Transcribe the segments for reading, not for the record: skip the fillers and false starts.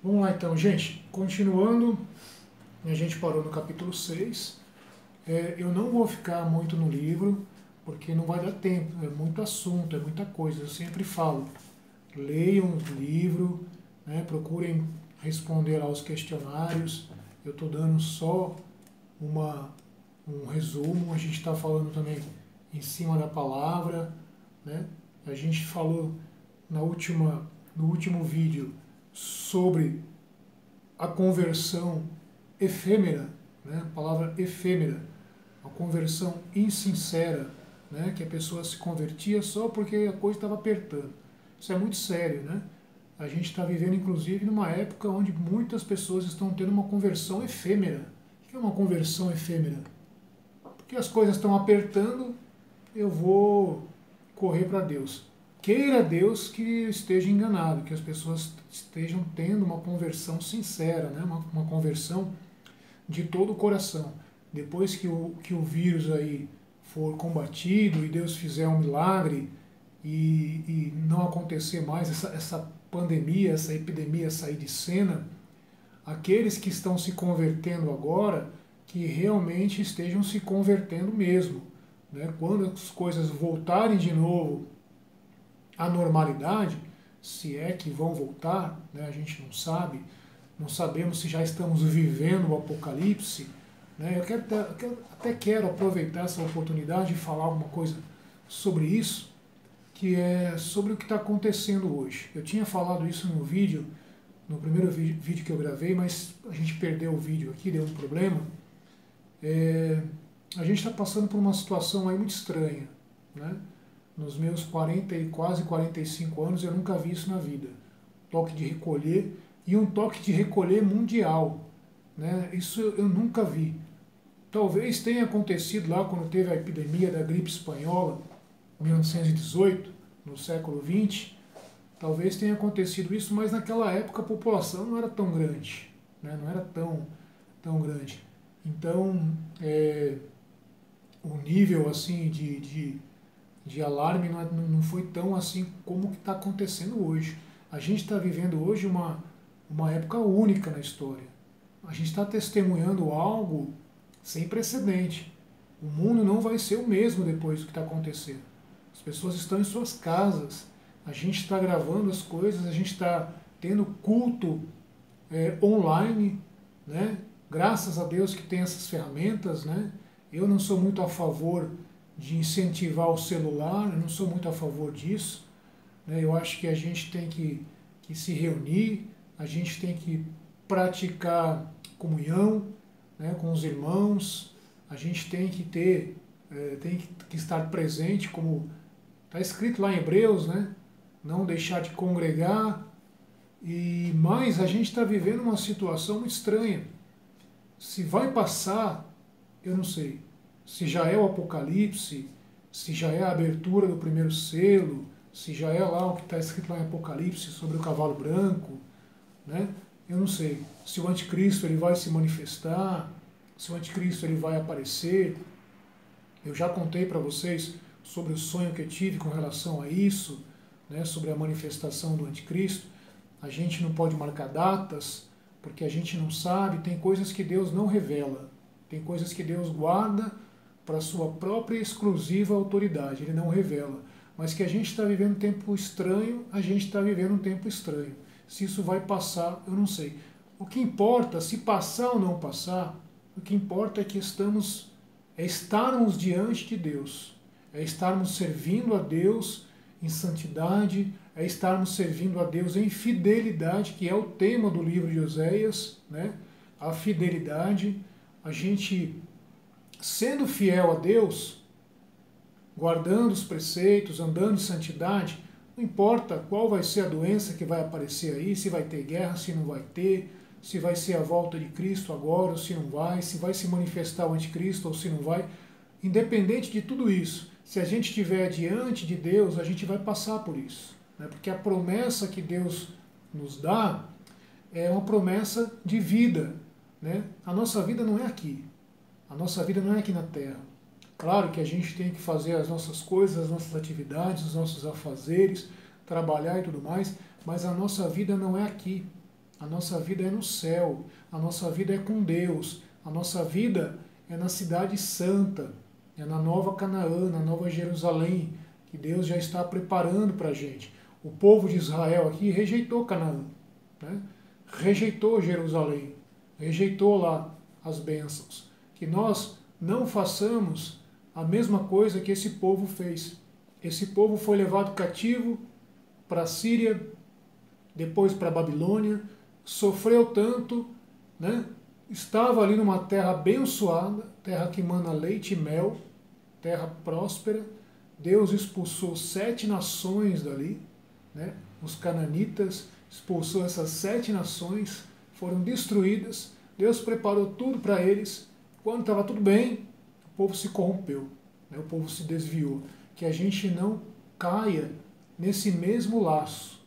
Vamos lá então, gente. Continuando, a gente parou no capítulo 6. Eu não vou ficar muito no livro, porque não vai dar tempo. É muito assunto, é muita coisa. Eu sempre falo, leiam o livro, né, procurem responder aos questionários. Eu estou dando só uma, um resumo. A gente está falando também em cima da palavra. Né? A gente falou no último vídeo sobre a conversão efêmera, né? A palavra efêmera, a conversão insincera, né? Que a pessoa se convertia só porque a coisa estava apertando. Isso é muito sério, né? A gente está vivendo, inclusive, numa época onde muitas pessoas estão tendo uma conversão efêmera. O que é uma conversão efêmera? Porque as coisas estão apertando, eu vou correr para Deus. Queira Deus que esteja enganado, que as pessoas estejam tendo uma conversão sincera, né? Uma conversão de todo o coração. Depois que o vírus aí for combatido e Deus fizer um milagre e não acontecer mais essa pandemia, essa epidemia sair de cena, aqueles que estão se convertendo agora, que realmente estejam se convertendo mesmo. Né? Quando as coisas voltarem de novo à normalidade, se é que vão voltar, né? A gente não sabe, não sabemos se já estamos vivendo o apocalipse. Né? Até quero aproveitar essa oportunidade de falar alguma coisa sobre isso, que é sobre o que está acontecendo hoje. Eu tinha falado isso no vídeo, no primeiro vídeo que eu gravei, mas a gente perdeu o vídeo aqui, deu um problema. A gente está passando por uma situação aí muito estranha. Né? Nos meus 40 e quase 45 anos eu nunca vi isso na vida. Toque de recolher, e um toque de recolher mundial. Né? Isso eu nunca vi. Talvez tenha acontecido lá quando teve a epidemia da gripe espanhola, 1918, no século XX. Talvez tenha acontecido isso, mas naquela época a população não era tão grande. Né? Não era tão grande. Então, o nível assim de alarme não foi tão assim como que está acontecendo hoje. A gente está vivendo hoje uma época única na história. A gente está testemunhando algo sem precedente. O mundo não vai ser o mesmo depois do que está acontecendo. As pessoas estão em suas casas. A gente está gravando as coisas, a gente está tendo culto online, né? Graças a Deus que tem essas ferramentas, né? Eu não sou muito a favor de incentivar o celular, eu não sou muito a favor disso. Né? Eu acho que a gente tem que se reunir, a gente tem que praticar comunhão, né, com os irmãos, a gente tem que tem que estar presente, como está escrito lá em Hebreus, né? Não deixar de congregar. Mas a gente está vivendo uma situação muito estranha. Se vai passar, eu não sei. Se já é o Apocalipse, se já é a abertura do primeiro selo, se já é lá o que está escrito lá em Apocalipse sobre o cavalo branco, né? Eu não sei. Se o anticristo ele vai se manifestar, se o anticristo ele vai aparecer. Eu já contei para vocês sobre o sonho que eu tive com relação a isso, né? Sobre a manifestação do anticristo. A gente não pode marcar datas, porque a gente não sabe, tem coisas que Deus não revela, tem coisas que Deus guarda para a sua própria exclusiva autoridade, Ele não revela. Mas que a gente está vivendo um tempo estranho, a gente está vivendo um tempo estranho. Se isso vai passar, eu não sei. O que importa, se passar ou não passar, o que importa é que estarmos diante de Deus, é estarmos servindo a Deus em santidade, é estarmos servindo a Deus em fidelidade, que é o tema do livro de Oséias, né? A fidelidade, a gente sendo fiel a Deus, guardando os preceitos, andando em santidade, não importa qual vai ser a doença que vai aparecer aí, se vai ter guerra, se não vai ter, se vai ser a volta de Cristo agora ou se não vai, se vai se manifestar o anticristo ou se não vai. Independente de tudo isso, se a gente estiver diante de Deus, a gente vai passar por isso. Né? Porque a promessa que Deus nos dá é uma promessa de vida. Né? A nossa vida não é aqui. A nossa vida não é aqui na Terra. Claro que a gente tem que fazer as nossas coisas, as nossas atividades, os nossos afazeres, trabalhar e tudo mais, mas a nossa vida não é aqui. A nossa vida é no céu, a nossa vida é com Deus, a nossa vida é na cidade santa, é na nova Canaã, na nova Jerusalém, que Deus já está preparando para a gente. O povo de Israel aqui rejeitou Canaã, né? Rejeitou Jerusalém, rejeitou lá as bênçãos. Que nós não façamos a mesma coisa que esse povo fez. Esse povo foi levado cativo para a Síria, depois para a Babilônia, sofreu tanto, né? Estava ali numa terra abençoada, terra que mana leite e mel, terra próspera. Deus expulsou 7 nações dali, né? Os cananitas, expulsou essas 7 nações, foram destruídas. Deus preparou tudo para eles. Quando estava tudo bem, o povo se corrompeu, né? O povo se desviou. Que a gente não caia nesse mesmo laço,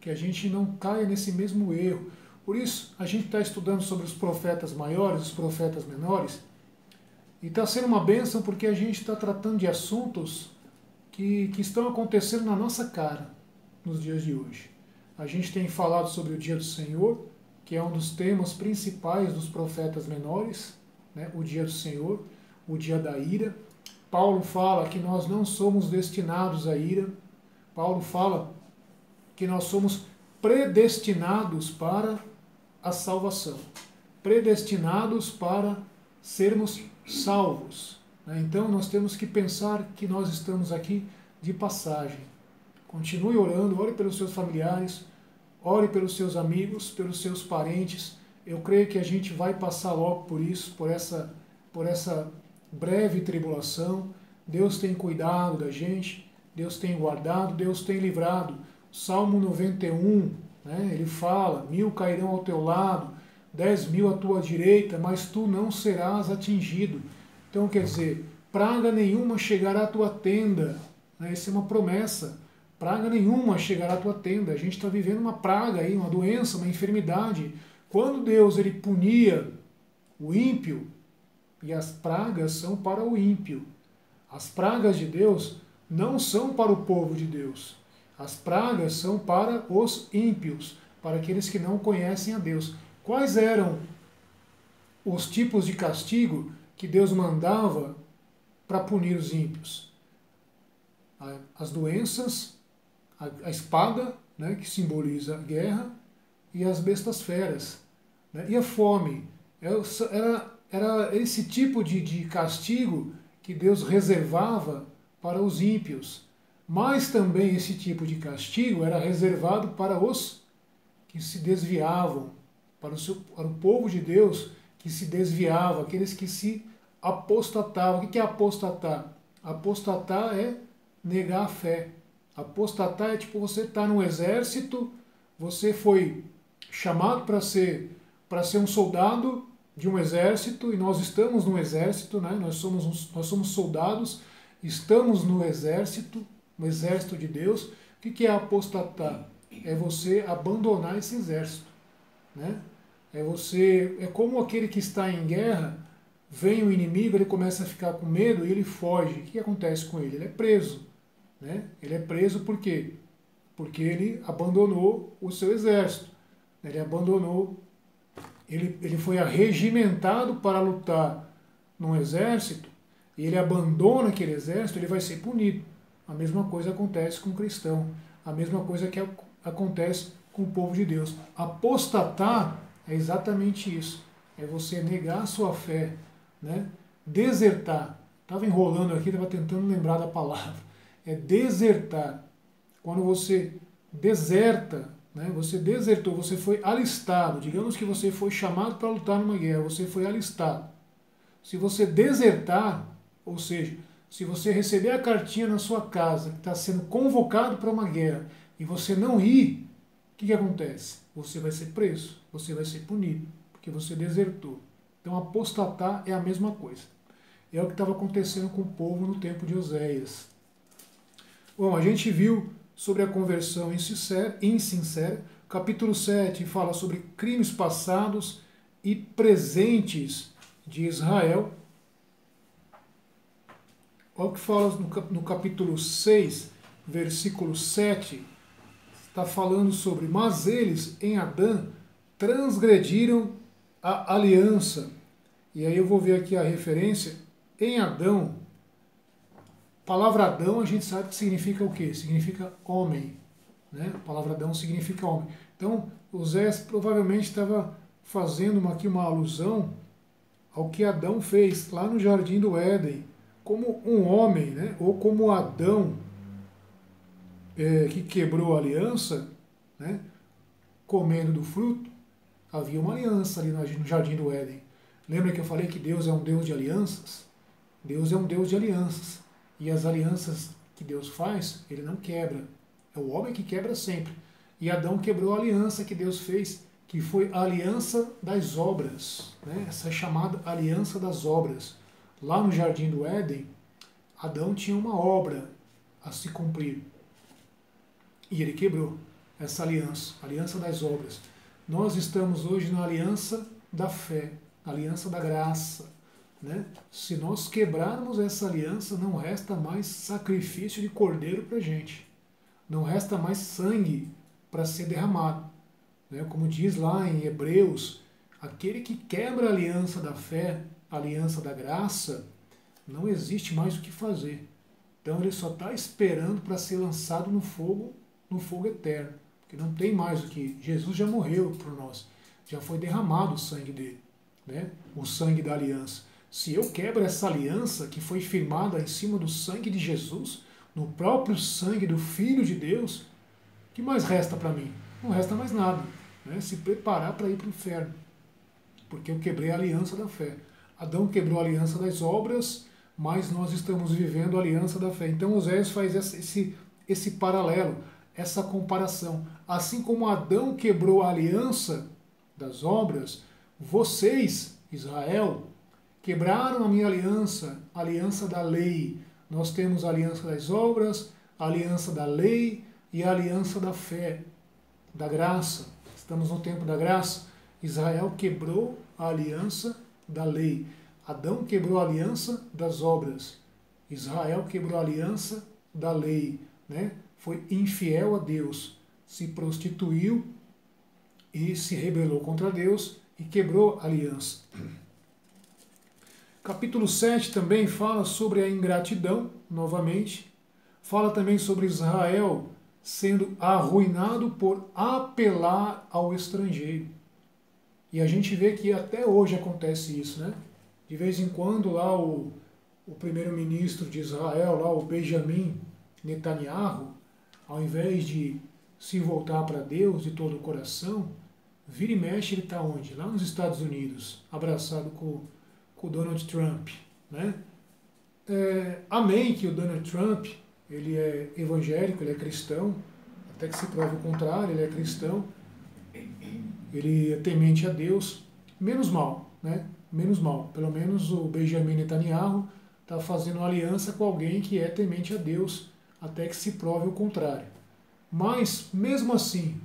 que a gente não caia nesse mesmo erro. Por isso, a gente está estudando sobre os profetas maiores, os profetas menores, e está sendo uma bênção porque a gente está tratando de assuntos que estão acontecendo na nossa cara nos dias de hoje. A gente tem falado sobre o dia do Senhor, que é um dos temas principais dos profetas menores, né? O dia do Senhor, o dia da ira. Paulo fala que nós não somos destinados à ira. Paulo fala que nós somos predestinados para a salvação, predestinados para sermos salvos, né? Então nós temos que pensar que nós estamos aqui de passagem. Continue orando, ore pelos seus familiares, ore pelos seus amigos, pelos seus parentes. Eu creio que a gente vai passar logo por isso, por essa breve tribulação. Deus tem cuidado da gente, Deus tem guardado, Deus tem livrado. Salmo 91, né, ele fala, 1000 cairão ao teu lado, 10.000 à tua direita, mas tu não serás atingido. Então, quer dizer, praga nenhuma chegará à tua tenda. Né, essa é uma promessa. Praga nenhuma chegará à tua tenda. A gente está vivendo uma praga aí, uma doença, uma enfermidade. Quando Deus ele punia o ímpio, e as pragas são para o ímpio. As pragas de Deus não são para o povo de Deus. As pragas são para os ímpios, para aqueles que não conhecem a Deus. Quais eram os tipos de castigo que Deus mandava para punir os ímpios? As doenças, a espada, né, que simboliza a guerra, e as bestas feras, né, e a fome. Era esse tipo de castigo que Deus reservava para os ímpios. Mas também esse tipo de castigo era reservado para os que se desviavam, para o povo de Deus que se desviava, aqueles que se apostatavam. O que é apostatar? Apostatar é negar a fé. Apostatar é tipo você estar no exército, você foi chamado para ser um soldado de um exército, e nós estamos no exército, né? Nós somos soldados, estamos no exército de Deus. O que é apostatar? É você abandonar esse exército, né? É como aquele que está em guerra, vem o inimigo, ele começa a ficar com medo e ele foge. O que acontece com ele? Ele é preso, né? Ele é preso por quê? Porque ele abandonou o seu exército. Ele foi arregimentado para lutar num exército, e ele abandona aquele exército, ele vai ser punido. A mesma coisa acontece com o cristão. A mesma coisa que acontece com o povo de Deus. Apostatar é exatamente isso. É você negar a sua fé, né? Desertar. Estava enrolando aqui, estava tentando lembrar da palavra. É desertar. Quando você deserta, né? Você desertou, você foi alistado. Digamos que você foi chamado para lutar numa guerra, você foi alistado. Se você desertar, ou seja, se você receber a cartinha na sua casa que está sendo convocado para uma guerra e você não ir, o que acontece? Você vai ser preso, você vai ser punido, porque você desertou. Então apostatar é a mesma coisa. É o que estava acontecendo com o povo no tempo de Oséias. Bom, a gente viu sobre a conversão insincera. Capítulo 7 fala sobre crimes passados e presentes de Israel. Olha o que fala no capítulo 6, versículo 7, está falando sobre: mas eles, em Adã, transgrediram a aliança. E aí eu vou ver aqui a referência. Em Adão, a palavra Adão a gente sabe que significa o quê? Significa homem. Né? A palavra Adão significa homem. Então, Osés provavelmente estava fazendo aqui uma alusão ao que Adão fez lá no Jardim do Éden, como um homem, né? Ou como Adão, que quebrou a aliança, né? Comendo do fruto, havia uma aliança ali no Jardim do Éden. Lembra que eu falei que Deus é um Deus de alianças? Deus é um Deus de alianças. E as alianças que Deus faz, ele não quebra. É o homem que quebra sempre. E Adão quebrou a aliança que Deus fez, que foi a aliança das obras. Né? Essa chamada aliança das obras. Lá no Jardim do Éden, Adão tinha uma obra a se cumprir. E ele quebrou essa aliança, a aliança das obras. Nós estamos hoje na aliança da fé, na aliança da graça. Né? Se nós quebrarmos essa aliança, não resta mais sacrifício de cordeiro para a gente. Não resta mais sangue para ser derramado. Né? Como diz lá em Hebreus, aquele que quebra a aliança da fé, a aliança da graça, não existe mais o que fazer. Então ele só está esperando para ser lançado no fogo eterno. Porque não tem mais o que. Jesus já morreu por nós. Já foi derramado o sangue dele. Né? O sangue da aliança. Se eu quebro essa aliança que foi firmada em cima do sangue de Jesus, no próprio sangue do Filho de Deus, o que mais resta para mim? Não resta mais nada. Né? Se preparar para ir para o inferno. Porque eu quebrei a aliança da fé. Adão quebrou a aliança das obras, mas nós estamos vivendo a aliança da fé. Então Osés faz esse paralelo, essa comparação. Assim como Adão quebrou a aliança das obras, vocês, Israel, quebraram a minha aliança, a aliança da lei. Nós temos a aliança das obras, a aliança da lei e a aliança da fé, da graça. Estamos no tempo da graça. Israel quebrou a aliança da lei. Adão quebrou a aliança das obras. Israel quebrou a aliança da lei. Né? Foi infiel a Deus. Se prostituiu e se rebelou contra Deus e quebrou a aliança. Capítulo 7 também fala sobre a ingratidão, novamente. Fala também sobre Israel sendo arruinado por apelar ao estrangeiro. E a gente vê que até hoje acontece isso, né? De vez em quando lá o primeiro-ministro de Israel, lá o Benjamin Netanyahu, ao invés de se voltar para Deus de todo o coração, vira e mexe ele está onde? Lá nos Estados Unidos, abraçado com o Donald Trump, né? Amém que o Donald Trump, ele é evangélico, ele é cristão, até que se prove o contrário, ele é cristão, ele é temente a Deus, menos mal, né? Menos mal. Pelo menos o Benjamin Netanyahu está fazendo uma aliança com alguém que é temente a Deus, até que se prove o contrário. Mas, mesmo assim,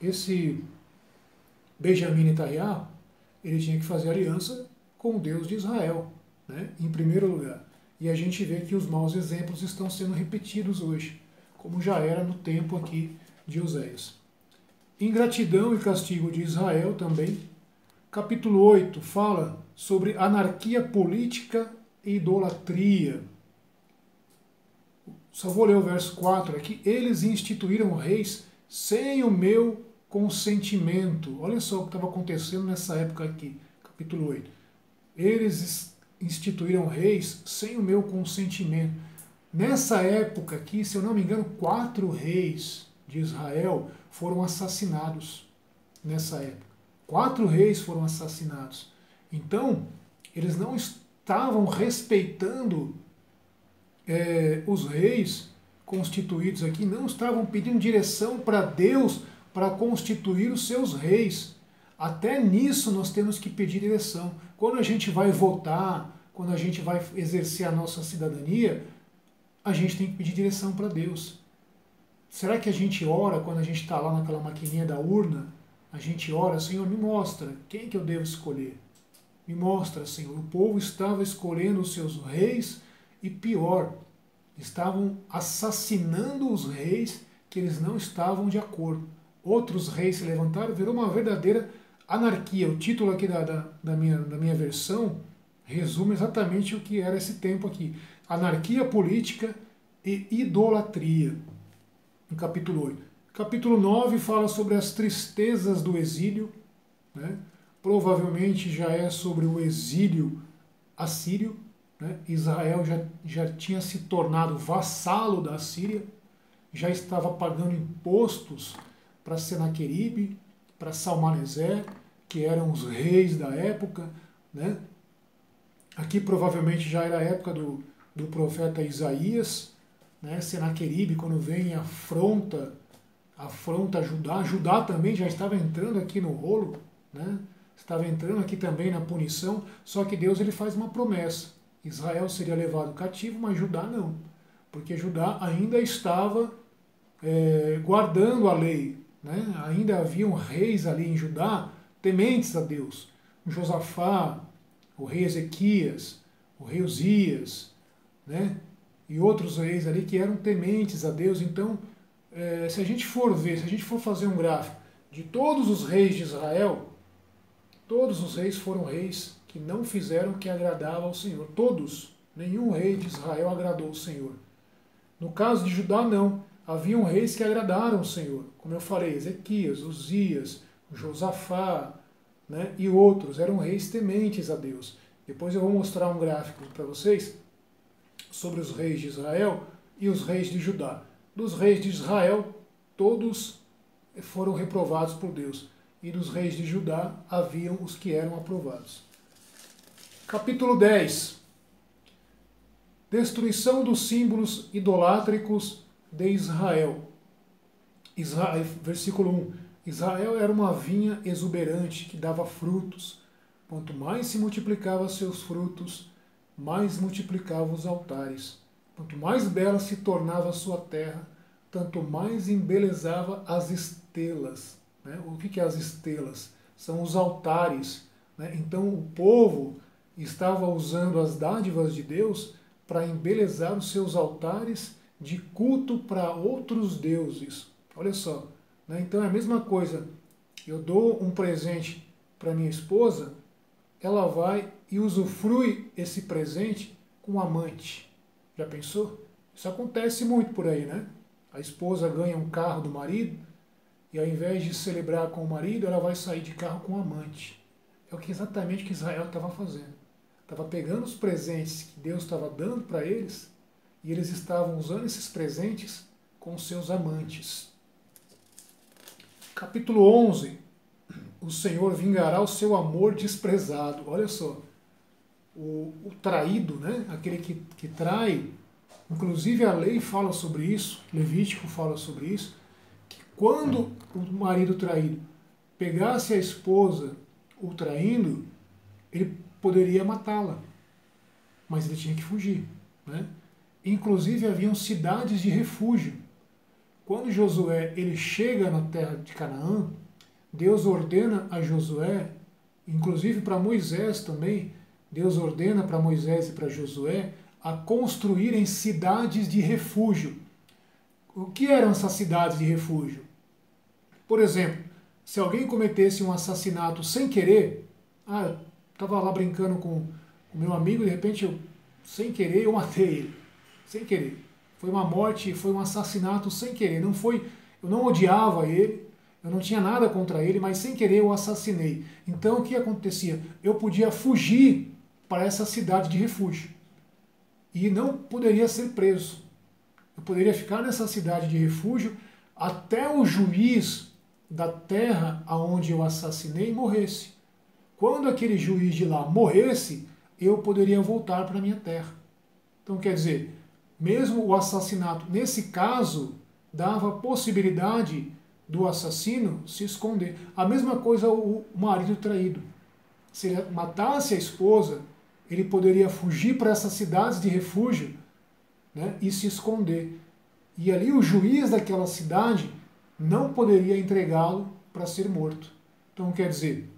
esse Benjamin Netanyahu, ele tinha que fazer aliança com o Deus de Israel, né? Em primeiro lugar. E a gente vê que os maus exemplos estão sendo repetidos hoje, como já era no tempo aqui de Oséias. Ingratidão e castigo de Israel também. Capítulo 8 fala sobre anarquia política e idolatria. Só vou ler o verso 4 aqui. Eles instituíram reis sem o meu consentimento. Olha só o que estava acontecendo nessa época aqui, capítulo 8. Eles instituíram reis sem o meu consentimento. Nessa época aqui, se eu não me engano, 4 reis de Israel foram assassinados nessa época. 4 reis foram assassinados. Então, eles não estavam respeitando os reis constituídos aqui, não estavam pedindo direção para Deus para constituir os seus reis. Até nisso nós temos que pedir direção. Quando a gente vai votar, quando a gente vai exercer a nossa cidadania, a gente tem que pedir direção para Deus. Será que a gente ora quando a gente está lá naquela maquininha da urna? A gente ora, Senhor, me mostra quem que eu devo escolher. Me mostra, Senhor. O povo estava escolhendo os seus reis e pior, estavam assassinando os reis que eles não estavam de acordo. outros reis se levantaram, virou uma verdadeira anarquia. O título aqui da minha versão resume exatamente o que era esse tempo aqui. Anarquia política e idolatria, no capítulo 8. Capítulo 9 fala sobre as tristezas do exílio, né? Provavelmente já é sobre o exílio assírio, né? Israel já tinha se tornado vassalo da Síria, já estava pagando impostos para Senaqueribe, para Salmaneser, que eram os reis da época, né? Aqui provavelmente já era a época do profeta Isaías, né? Senaqueribe, quando vem, afronta Judá. Judá também já estava entrando aqui no rolo, né? Estava entrando aqui também na punição, só que Deus ele faz uma promessa. Israel seria levado cativo, mas Judá não, porque Judá ainda estava guardando a lei, né? Ainda haviam reis ali em Judá tementes a Deus. O Josafá, o rei Ezequias, o rei Uzias, né? E outros reis ali que eram tementes a Deus. Então, se a gente for ver, se a gente for fazer um gráfico de todos os reis de Israel, todos os reis foram reis que não fizeram o que agradava ao Senhor. Todos. Nenhum rei de Israel agradou o Senhor. No caso de Judá, não. Haviam reis que agradaram o Senhor. Como eu falei, Ezequias, Uzias, Josafá, né, e outros. Eram reis tementes a Deus. Depois eu vou mostrar um gráfico para vocês sobre os reis de Israel e os reis de Judá. Dos reis de Israel, todos foram reprovados por Deus. E dos reis de Judá, haviam os que eram aprovados. Capítulo 10. Destruição dos símbolos idolátricos de Israel. Versículo 1. Israel era uma vinha exuberante que dava frutos. Quanto mais se multiplicava seus frutos, mais multiplicava os altares. Quanto mais bela se tornava a sua terra, tanto mais embelezava as estelas. Né? O que é as estelas? São os altares. Né? Então o povo estava usando as dádivas de Deus para embelezar os seus altares de culto para outros deuses. Olha só. Né? Então é a mesma coisa. Eu dou um presente para minha esposa, ela vai e usufrui esse presente com um amante. Já pensou? Isso acontece muito por aí, né? A esposa ganha um carro do marido e ao invés de celebrar com o marido, ela vai sair de carro com o amante. É exatamente o que Israel estava fazendo. Estava pegando os presentes que Deus estava dando para eles e eles estavam usando esses presentes com seus amantes. Capítulo 11. O Senhor vingará o seu amor desprezado. Olha só. O traído, né? Aquele que trai. Inclusive a lei fala sobre isso, Levítico fala sobre isso, que quando o marido traído pegasse a esposa o traindo, ele poderia matá-la, mas ele tinha que fugir. Né? Inclusive haviam cidades de refúgio. Quando Josué ele chega na terra de Canaã, Deus ordena a Josué, inclusive para Moisés também, Deus ordena para Moisés e para Josué a construírem cidades de refúgio. O que eram essas cidades de refúgio? Por exemplo, se alguém cometesse um assassinato sem querer, eu estava lá brincando com o meu amigo, de repente, sem querer, eu matei ele. Sem querer. Foi uma morte, foi um assassinato sem querer. Eu não odiava ele, eu não tinha nada contra ele, mas sem querer eu assassinei. Então o que acontecia? Eu podia fugir para essa cidade de refúgio. E não poderia ser preso. Eu poderia ficar nessa cidade de refúgio até o juiz da terra aonde eu assassinei morresse. Quando aquele juiz de lá morresse, eu poderia voltar para a minha terra. Então, quer dizer, mesmo o assassinato, nesse caso, dava possibilidade do assassino se esconder. A mesma coisa o marido traído. Se ele matasse a esposa, ele poderia fugir para essas cidades de refúgio, né, e se esconder. E ali o juiz daquela cidade não poderia entregá-lo para ser morto. Então, quer dizer,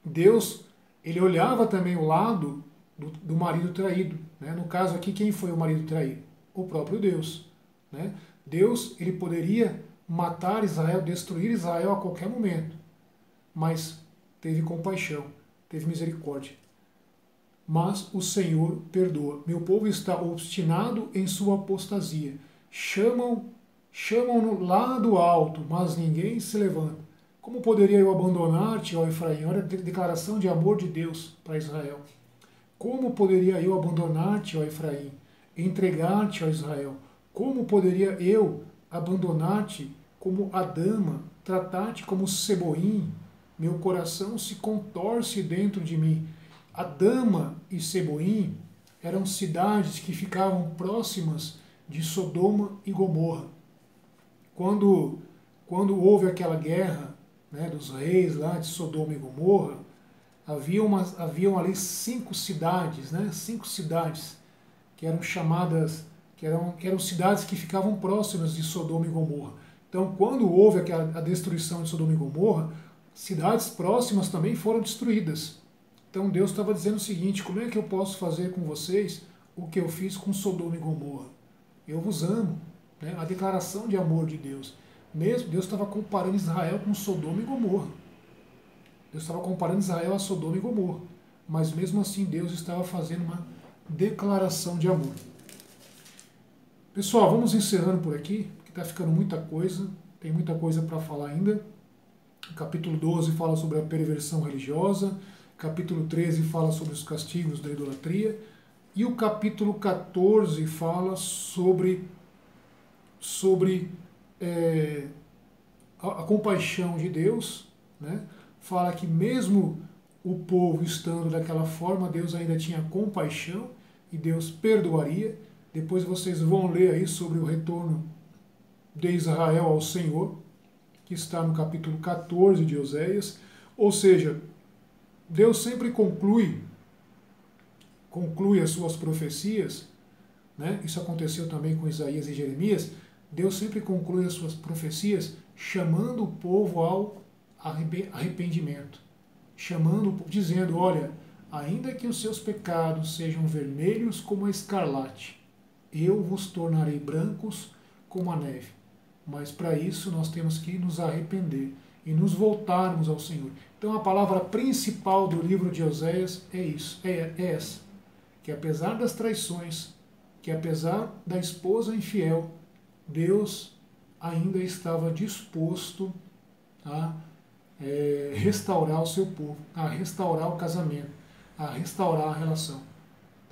Deus ele olhava também o lado do marido traído. Né? No caso aqui, quem foi o marido traído? O próprio Deus. Né? Deus ele poderia matar Israel, destruir Israel a qualquer momento. Mas teve compaixão, teve misericórdia. Mas o Senhor perdoa. Meu povo está obstinado em sua apostasia. Chamam-no lá do alto, mas ninguém se levanta. Como poderia eu abandonar-te, ó Efraim? Olha a declaração de amor de Deus para Israel. Como poderia eu abandonar-te, ó Efraim? Entregar-te, ó Israel? Como poderia eu abandonar-te como Adama, tratar-te como Seboim? Meu coração se contorce dentro de mim. Adama e Seboim eram cidades que ficavam próximas de Sodoma e Gomorra. Quando houve aquela guerra, né, dos reis lá de Sodoma e Gomorra, haviam ali 5 cidades, né, 5 cidades que eram chamadas, que eram cidades que ficavam próximas de Sodoma e Gomorra. Então, quando houve a destruição de Sodoma e Gomorra, cidades próximas também foram destruídas. Então Deus estava dizendo o seguinte: como é que eu posso fazer com vocês o que eu fiz com Sodoma e Gomorra? Eu vos amo. Né? A declaração de amor de Deus. Mesmo Deus estava comparando Israel com Sodoma e Gomorra. Deus estava comparando Israel a Sodoma e Gomorra. Mas mesmo assim Deus estava fazendo uma declaração de amor. Pessoal, vamos encerrando por aqui, porque está ficando muita coisa. Tem muita coisa para falar ainda. O capítulo 12 fala sobre a perversão religiosa. Capítulo 13 fala sobre os castigos da idolatria. E o capítulo 14 fala sobre a compaixão de Deus. Né? Fala que mesmo o povo estando daquela forma, Deus ainda tinha compaixão e Deus perdoaria. Depois vocês vão ler aí sobre o retorno de Israel ao Senhor, que está no capítulo 14 de Oséias. Ou seja, Deus sempre conclui as suas profecias, né? Isso aconteceu também com Isaías e Jeremias. Deus sempre conclui as suas profecias chamando o povo ao arrependimento, dizendo: olha, ainda que os seus pecados sejam vermelhos como a escarlate, eu vos tornarei brancos como a neve. Mas para isso nós temos que nos arrepender e nos voltarmos ao Senhor. Então a palavra principal do livro de Oséias é isso, é essa, que apesar das traições, que apesar da esposa infiel, Deus ainda estava disposto a restaurar o seu povo, a restaurar o casamento, a restaurar a relação.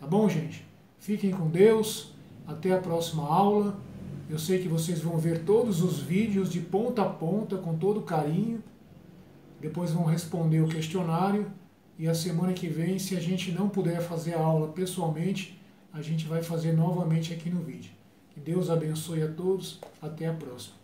Tá bom, gente? Fiquem com Deus, até a próxima aula. Eu sei que vocês vão ver todos os vídeos de ponta a ponta, com todo carinho. Depois vão responder o questionário. E a semana que vem, se a gente não puder fazer a aula pessoalmente, a gente vai fazer novamente aqui no vídeo. Que Deus abençoe a todos. Até a próxima.